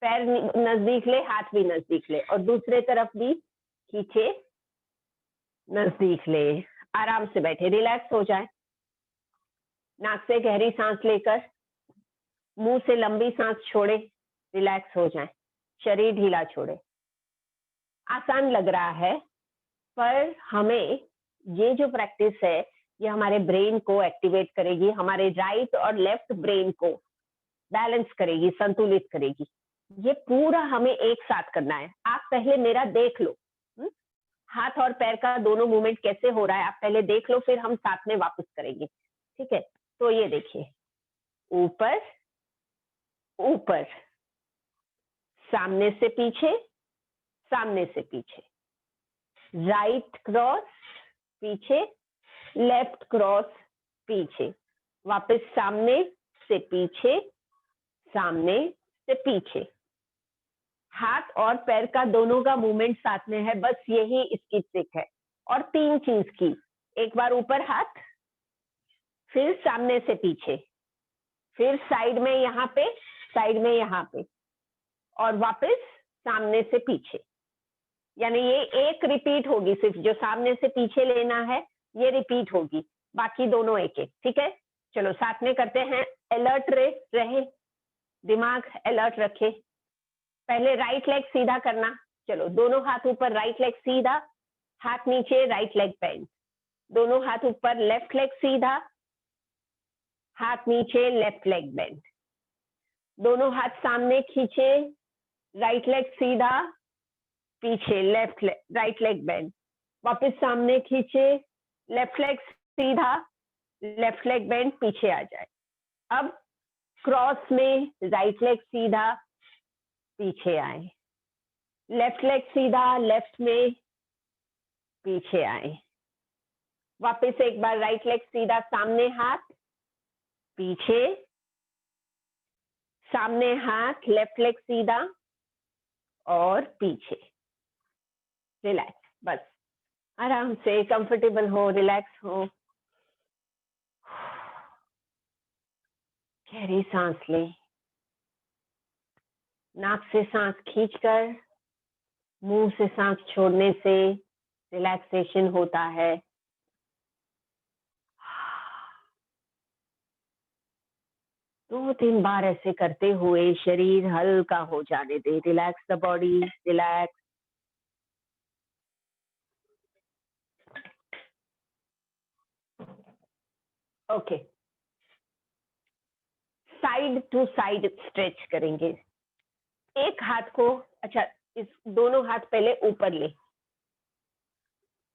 पैर नजदीक ले, हाथ भी नजदीक ले और दूसरे तरफ भी खींचे, नजदीक ले। आराम से बैठे, रिलैक्स हो जाए, नाक से गहरी सांस लेकर मुंह से लंबी सांस छोड़े, रिलैक्स हो जाए, शरीर ढीला छोड़े। आसान लग रहा है, पर हमें ये जो प्रैक्टिस है ये हमारे ब्रेन को एक्टिवेट करेगी, हमारे राइट और लेफ्ट ब्रेन को बैलेंस करेगी, संतुलित करेगी। ये पूरा हमें एक साथ करना है। आप पहले मेरा देख लो, हाथ और पैर का दोनों मूवमेंट कैसे हो रहा है, आप पहले देख लो, फिर हम साथ में वापस करेंगे, ठीक है। तो ये देखिए, ऊपर ऊपर, सामने से पीछे, सामने से पीछे, राइट क्रॉस पीछे, लेफ्ट क्रॉस पीछे, वापस सामने से पीछे, सामने से पीछे। हाथ और पैर का दोनों का मूवमेंट साथ में है, बस यही इसकी ट्रिक है। और 3 चीज की, एक बार ऊपर हाथ, फिर सामने से पीछे, फिर साइड में यहाँ पे, साइड में यहाँ पे, और वापस सामने से पीछे। यानी ये एक रिपीट होगी, सिर्फ जो सामने से पीछे लेना है ये रिपीट होगी, बाकी दोनों एक एक, ठीक है। चलो साथ में करते हैं, अलर्ट रहे, दिमाग अलर्ट रखे। पहले राइट लेग सीधा करना, चलो दोनों हाथ ऊपर, राइट लेग सीधा, हाथ नीचे, राइट लेग बेंड, दोनों हाथ ऊपर, लेफ्ट लेग सीधा, हाथ नीचे, लेफ्ट लेग बेंड, दोनों हाथ सामने खींचे, राइट लेग सीधा, पीछे, left leg, right leg bend, वापस सामने खींचे, लेफ्ट लेग सीधा, लेफ्ट लेग बेंड, पीछे आ जाए। अब क्रॉस में राइट लेग सीधा, पीछे आए, लेफ्ट लेग सीधा, लेफ्ट में पीछे आए, वापस एक बार राइट लेग सीधा, सामने हाथ, पीछे, सामने हाथ, लेफ्ट लेग सीधा और पीछे। रिलैक्स, बस आराम से, कंफर्टेबल हो, रिलैक्स हो। गहरी सांस ले, नाक से सांस खींचकर मुंह से सांस छोड़ने से रिलैक्सेशन होता है। 2-3 बार ऐसे करते हुए शरीर हल्का हो जाने दे। Relax the body, relax. Okay, side to side stretch करेंगे। एक हाथ को, अच्छा, इस दोनों हाथ पहले ऊपर ले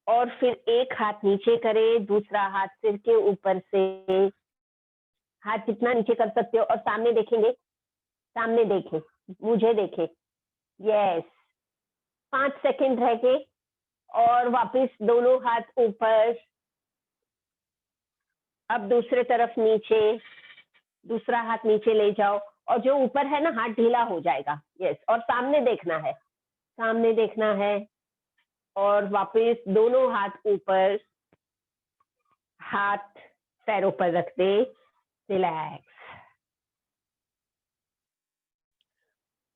और फिर एक हाथ नीचे करे, दूसरा हाथ सिर के ऊपर से, हाथ जितना नीचे कर सकते हो और सामने देखेंगे, सामने देखे, मुझे देखे। यस, 5 सेकंड रह के और वापस दोनों हाथ ऊपर। अब दूसरे तरफ नीचे, दूसरा हाथ नीचे ले जाओ और जो ऊपर है ना, हाथ ढीला हो जाएगा। यस, और सामने देखना है, सामने देखना है और वापस दोनों हाथ ऊपर, हाथ पैरों पर रख दे, रिलैक्स।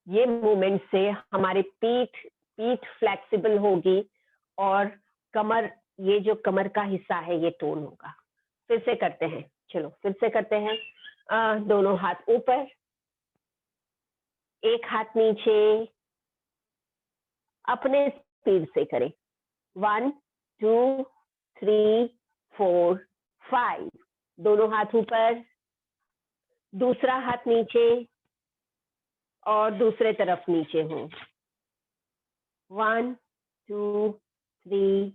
ये मूवमेंट से हमारी पीठ फ्लेक्सिबल होगी और कमर, ये जो कमर का हिस्सा है ये टोन होगा। फिर से करते हैं, चलो फिर से करते हैं। दोनों हाथ ऊपर, एक हाथ नीचे, अपने स्पीड से करें। 1 2 3 4 5, दोनों हाथ ऊपर, दूसरा हाथ नीचे और दूसरे तरफ नीचे हो। 1 2 3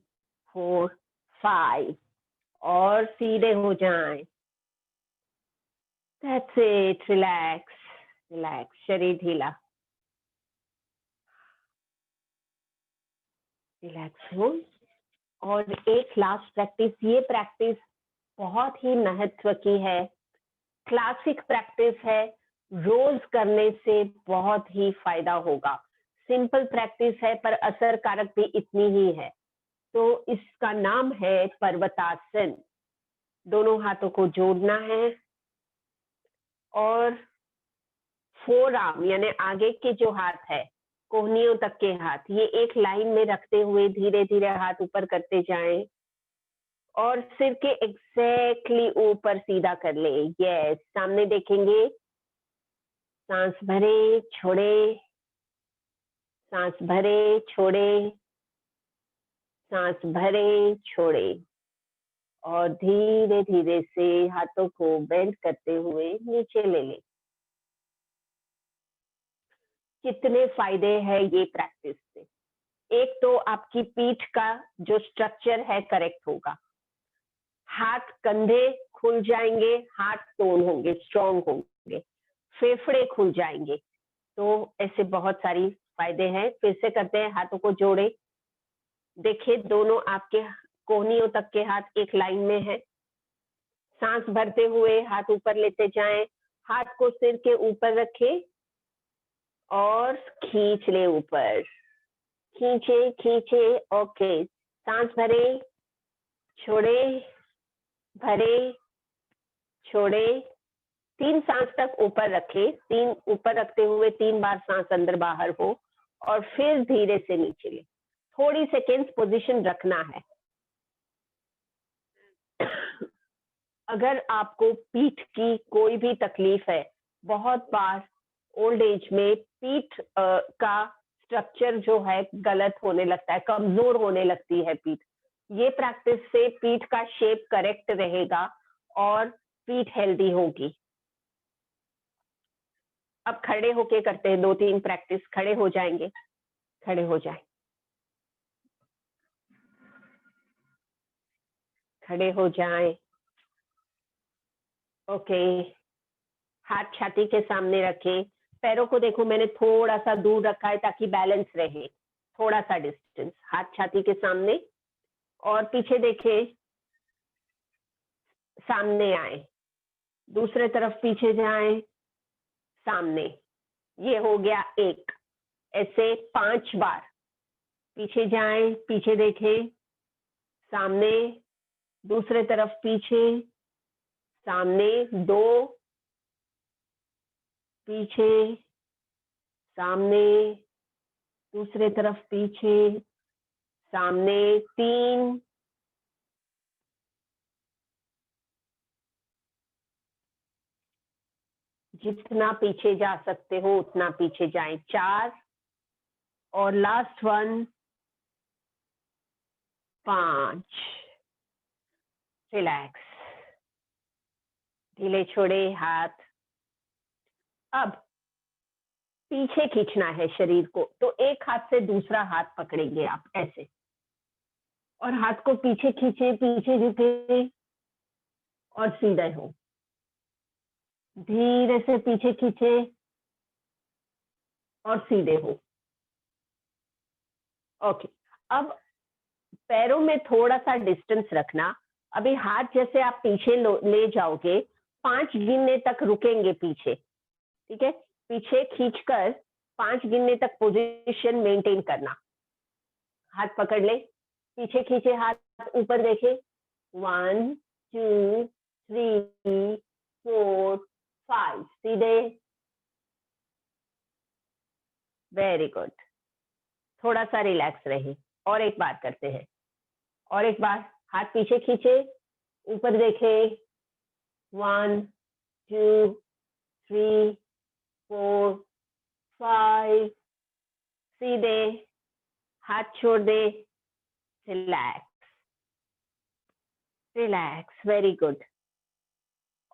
4 5 और सीधे हो जाएं। That's it, रिलैक्स, रिलैक्स, शरीर ढीला, रिलैक्स हो। और एक लास्ट प्रैक्टिस, ये प्रैक्टिस बहुत ही महत्व की है, क्लासिक प्रैक्टिस है, रोज करने से बहुत ही फायदा होगा। सिंपल प्रैक्टिस है पर असर कारक भी इतनी ही है। तो इसका नाम है पर्वतासन। दोनों हाथों को जोड़ना है और फोर आर्म यानी आगे के जो हाथ है, कोहनियों तक के हाथ, ये एक लाइन में रखते हुए धीरे धीरे हाथ ऊपर करते जाएं और सिर के एग्जैक्टली ऊपर सीधा कर ले। यस, सामने देखेंगे, सांस भरे छोड़े, सांस भरे छोड़े, सांस भरे छोड़े और धीरे धीरे से हाथों को बेंड करते हुए नीचे ले ले। कितने फायदे हैं ये प्रैक्टिस से? एक तो आपकी पीठ का जो स्ट्रक्चर है करेक्ट होगा, हाथ कंधे खुल जाएंगे, हाथ टोन होंगे, स्ट्रॉन्ग होंगे, फेफड़े खुल जाएंगे। तो ऐसे बहुत सारी फायदे हैं। फिर से करते हैं, हाथों को जोड़े, देखिए दोनों आपके कोहनियों तक के हाथ एक लाइन में है। सांस भरते हुए हाथ ऊपर लेते जाएं, हाथ को सिर के ऊपर रखें और खींच ले ऊपर, खींचे खींचे। ओके, सांस भरे छोड़े, भरे छोड़े, 3 सांस तक ऊपर रखे, 3 ऊपर रखते हुए 3 बार सांस अंदर बाहर हो और फिर धीरे से नीचे ले। थोड़ी सेकेंड्स पोजीशन रखना है। अगर आपको पीठ की कोई भी तकलीफ है, बहुत बार ओल्ड एज में पीठ का स्ट्रक्चर जो है गलत होने लगता है, कमजोर होने लगती है पीठ। ये प्रैक्टिस से पीठ का शेप करेक्ट रहेगा और पीठ हेल्दी होगी। अब खड़े होके करते हैं 2-3 प्रैक्टिस। खड़े हो जाएंगे, खड़े हो जाए, खड़े हो जाए। ओके, हाथ छाती के सामने रखें, पैरों को देखो मैंने थोड़ा सा दूर रखा है ताकि बैलेंस रहे, थोड़ा सा डिस्टेंस, हाथ छाती के सामने और पीछे देखे, सामने आए, दूसरे तरफ पीछे जाए, सामने। ये हो गया एक। ऐसे 5 बार, पीछे जाए, पीछे देखे, सामने, दूसरे तरफ पीछे, सामने 2, पीछे, सामने, दूसरे तरफ पीछे, सामने 3, जितना पीछे जा सकते हो उतना पीछे जाएं। 4 और लास्ट वन 5। रिलैक्स, ढीले छोड़े हाथ। अब पीछे खींचना है शरीर को, तो एक हाथ से दूसरा हाथ पकड़ेंगे आप ऐसे, और हाथ को पीछे खींचे, पीछे झुके और सीधे हो। धीरे से पीछे खींचे और सीधे हो। ओके, अब पैरों में थोड़ा सा डिस्टेंस रखना। अभी हाथ जैसे आप पीछे ले जाओगे, 5 गिनने तक रुकेंगे पीछे, ठीक है? पीछे खींचकर 5 गिनने तक पोजीशन मेंटेन करना। हाथ पकड़ ले, पीछे खींचे, हाथ ऊपर देखे। 1 2 3 4 5, सीधे। वेरी गुड, थोड़ा सा रिलैक्स रहे। और एक बार करते हैं, और एक बार। हाथ पीछे खींचे, ऊपर देखे। 1 2 3 4 5, सीधे। हाथ छोड़ दे, रिलैक्स रिलैक्स। Very good.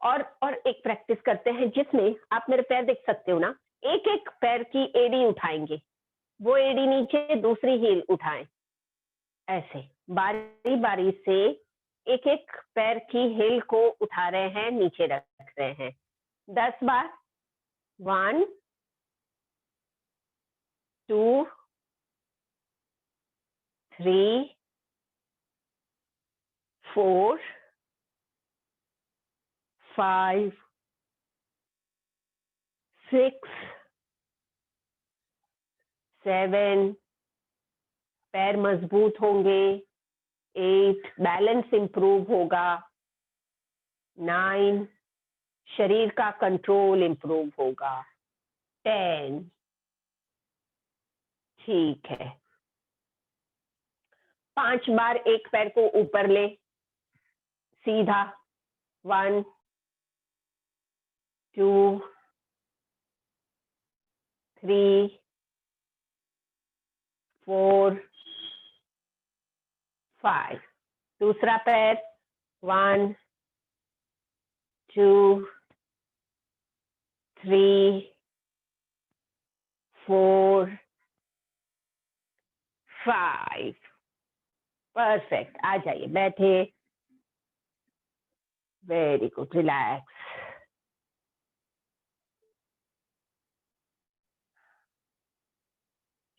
और एक प्रैक्टिस करते हैं जिसमें आप मेरे पैर देख सकते हो ना, एक एक पैर की एड़ी उठाएंगे, वो एड़ी नीचे, दूसरी हील उठाएं, ऐसे बारी बारी से एक एक पैर की हील को उठा रहे हैं, नीचे रख रहे हैं। 10 बार। 1 2 3 4 5 6 7, पैर मजबूत होंगे। 8, बैलेंस इंप्रूव होगा। 9, शरीर का कंट्रोल इंप्रूव होगा। 10, ठीक है। 5 बार एक पैर को ऊपर ले, सीधा। 1 2 3 4 5, दूसरा पैर। 1 2 3 4 5, परफेक्ट। आ जाइए, बैठे। Very good, relax.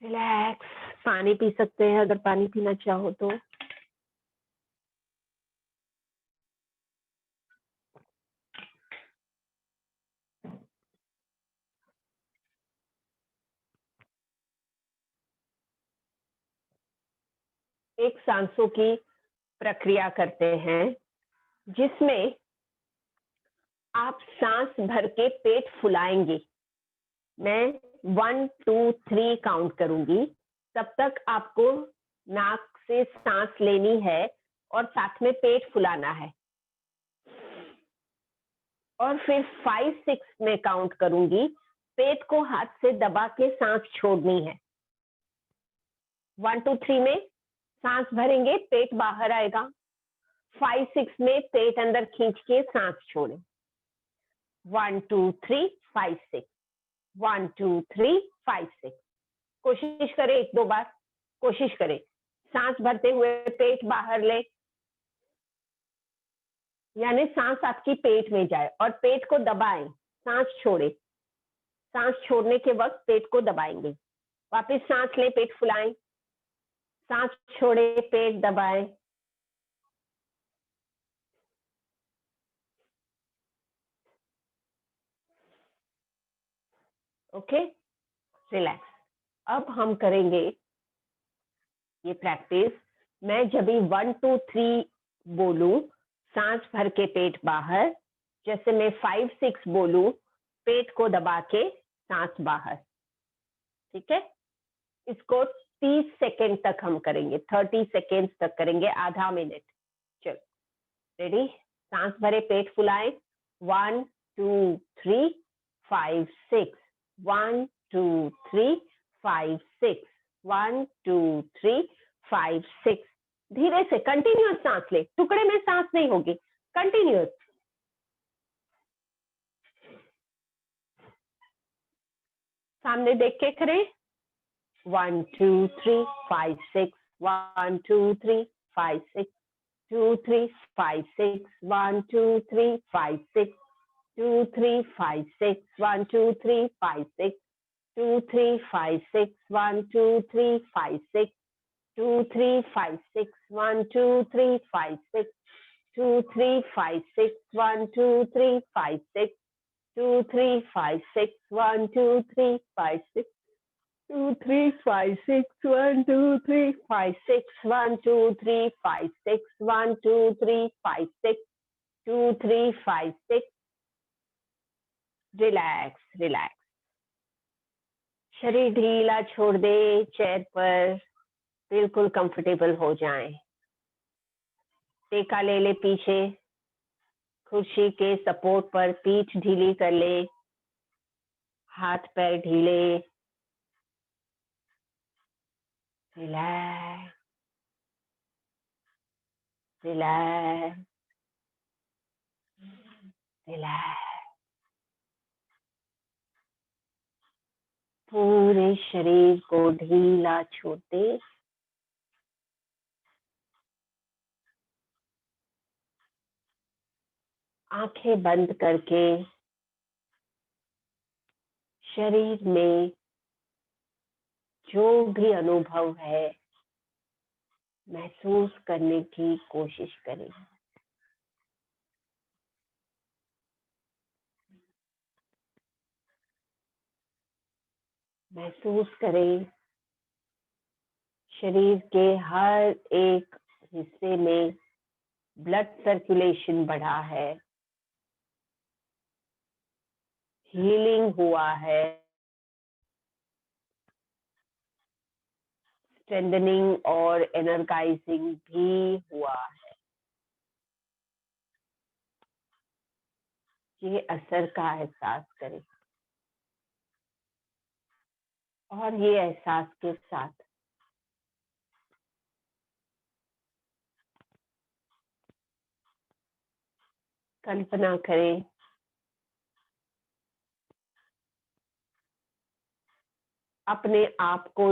रिलैक्स। पानी पी सकते हैं अगर पानी पीना चाहो तो। एक सांसों की प्रक्रिया करते हैं जिसमें आप सांस भर के पेट फुलाएंगे। मैं 1 2 3 काउंट करूंगी, तब तक आपको नाक से सांस लेनी है और साथ में पेट फुलाना है। और फिर 5 6 में काउंट करूंगी, पेट को हाथ से दबा के सांस छोड़नी है। 1 2 3 में सांस भरेंगे, पेट बाहर आएगा। 5 6 में पेट अंदर खींच के सांस छोड़ें। 1 2 3 5 6, 1 2 3 5 6। कोशिश करें, 1 2 बार कोशिश करें। सांस भरते हुए पेट बाहर ले, यानी सांस आपकी पेट में जाए, और पेट को दबाएं, सांस छोड़े। सांस छोड़ने के वक्त पेट को दबाएंगे। वापस सांस ले, पेट फुलाएं, सांस छोड़े, पेट दबाएं। Okay, relax. अब हम करेंगे ये प्रैक्टिस। मैं जब भी 1 2 3 बोलूं, सांस भर के पेट बाहर, जैसे मैं 5 6 बोलूं, पेट को दबा के सांस बाहर। ठीक है, इसको 30 सेकेंड तक हम करेंगे, 30 सेकेंड तक करेंगे, आधा मिनट। चलो, रेडी? सांस भरे, पेट फुलाएं। 1 2 3 5 6, 1 2 3 5 6, 1 2 3 5 6। धीरे से कंटिन्यूअस सांस ले, टुकड़े में सांस नहीं होगी, कंटिन्यूअस। सामने देख के करें। 1 2 3 5 6, 1 2 3 5 6, 2 3 5 6, 1 2 3 5 6, 2 3 5 6, 1 2 3 5 6, 2 3 5 6, 1 2 3 5 6, 2 3 5 6, 1 2 3 5 6, 2 3 5 6, 1 2 3 5 6, 2 3 5 6, 1 2 3 5 6, 2 3 5 6, 1 2 3 5 6, 1 2 3 5 6, 1 2 3 5 6, 2 3 5 6। रिलैक्स रिलैक्स, शरीर ढीला छोड़ दे, चेयर पर बिल्कुल कंफर्टेबल हो जाएं। टेका ले ले पीछे, कुर्सी के सपोर्ट पर पीठ ढीली कर ले, हाथ पैर ढीले। रिलैक्स रिलैक्स रिलैक्स, पूरे शरीर को ढीला छोड़ दे। आंखें बंद करके शरीर में जो भी अनुभव है महसूस करने की कोशिश करें। महसूस करें शरीर के हर एक हिस्से में ब्लड सर्कुलेशन बढ़ा है, हीलिंग हुआ है, स्ट्रेंथनिंग और एनर्जाइजिंग भी हुआ है। ये असर का एहसास करें और ये एहसास के साथ कल्पना करें अपने आप को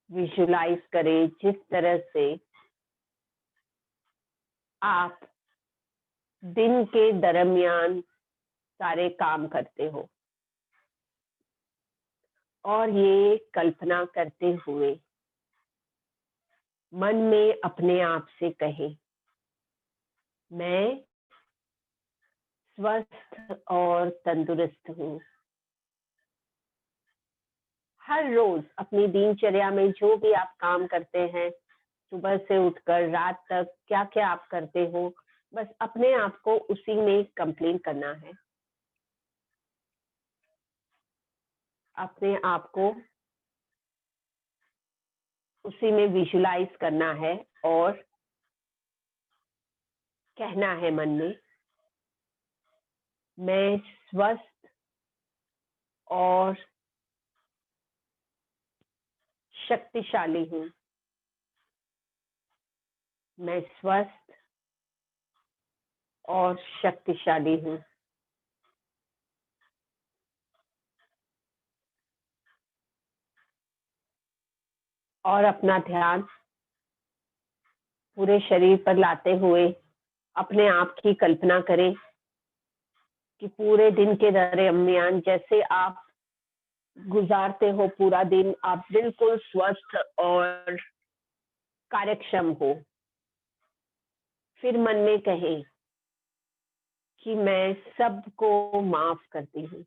विजुलाइज करें जिस तरह से आप दिन के दरमियान सारे काम करते हो, और ये कल्पना करते हुए मन में अपने आप से कहें, मैं स्वस्थ और तंदुरुस्त हूँ। हर रोज अपनी दिनचर्या में जो भी आप काम करते हैं, सुबह से उठकर रात तक क्या क्या आप करते हो, बस अपने आप को उसी में कंप्लीट करना है। अपने आप को उसी में विजुलाइज करना है और कहना है मन में, मैं स्वस्थ और शक्तिशाली हूँ। मैं स्वस्थ और शक्तिशाली हूँ। और अपना ध्यान पूरे शरीर पर लाते हुए अपने आप की कल्पना करें कि पूरे दिन के दरमियान जैसे आप गुजारते हो पूरा दिन, आप बिल्कुल स्वस्थ और कार्यक्षम हो। फिर मन में कहें कि मैं सबको माफ करती हूँ।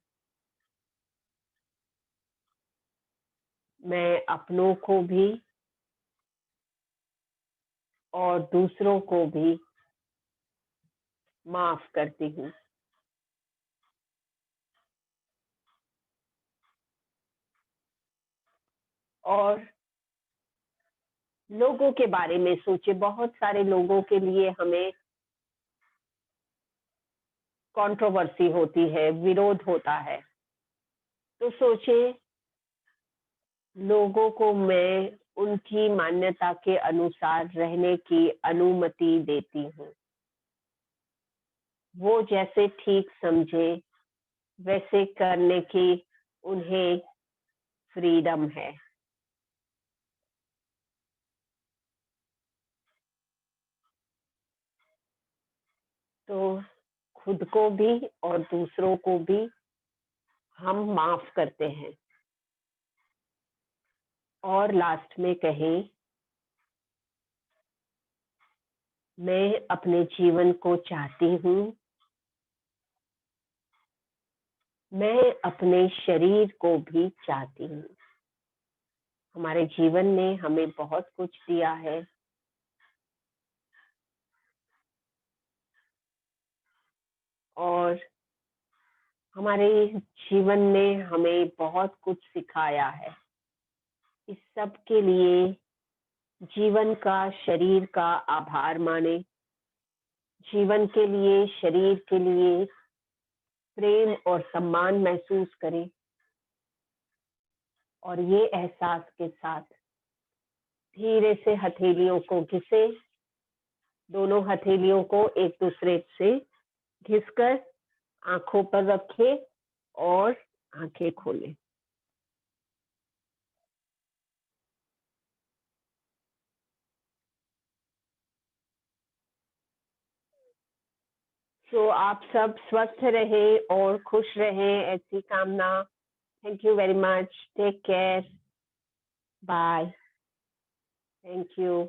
मैं अपनों को भी और दूसरों को भी माफ करती हूँ। और लोगों के बारे में सोचे, बहुत सारे लोगों के लिए हमें कंट्रोवर्सी होती है, विरोध होता है, तो सोचे, लोगों को मैं उनकी मान्यता के अनुसार रहने की अनुमति देती हूँ। वो जैसे ठीक समझे वैसे करने की उन्हें फ्रीडम है। तो खुद को भी और दूसरों को भी हम माफ करते हैं। और लास्ट में कहें, मैं अपने जीवन को चाहती हूँ, मैं अपने शरीर को भी चाहती हूँ। हमारे जीवन ने हमें बहुत कुछ दिया है, और हमारे जीवन ने हमें बहुत कुछ सिखाया है। इस सब के लिए जीवन का, शरीर का आभार माने। जीवन के लिए, शरीर के लिए प्रेम और सम्मान महसूस करें, और ये एहसास के साथ धीरे से हथेलियों को घिसे, दोनों हथेलियों को एक दूसरे से घिसकर आंखों पर रखें और आंखें खोलें। तो आप सब स्वस्थ रहें और खुश रहें, ऐसी कामना। Thank you very much. Take care. Bye. Thank you.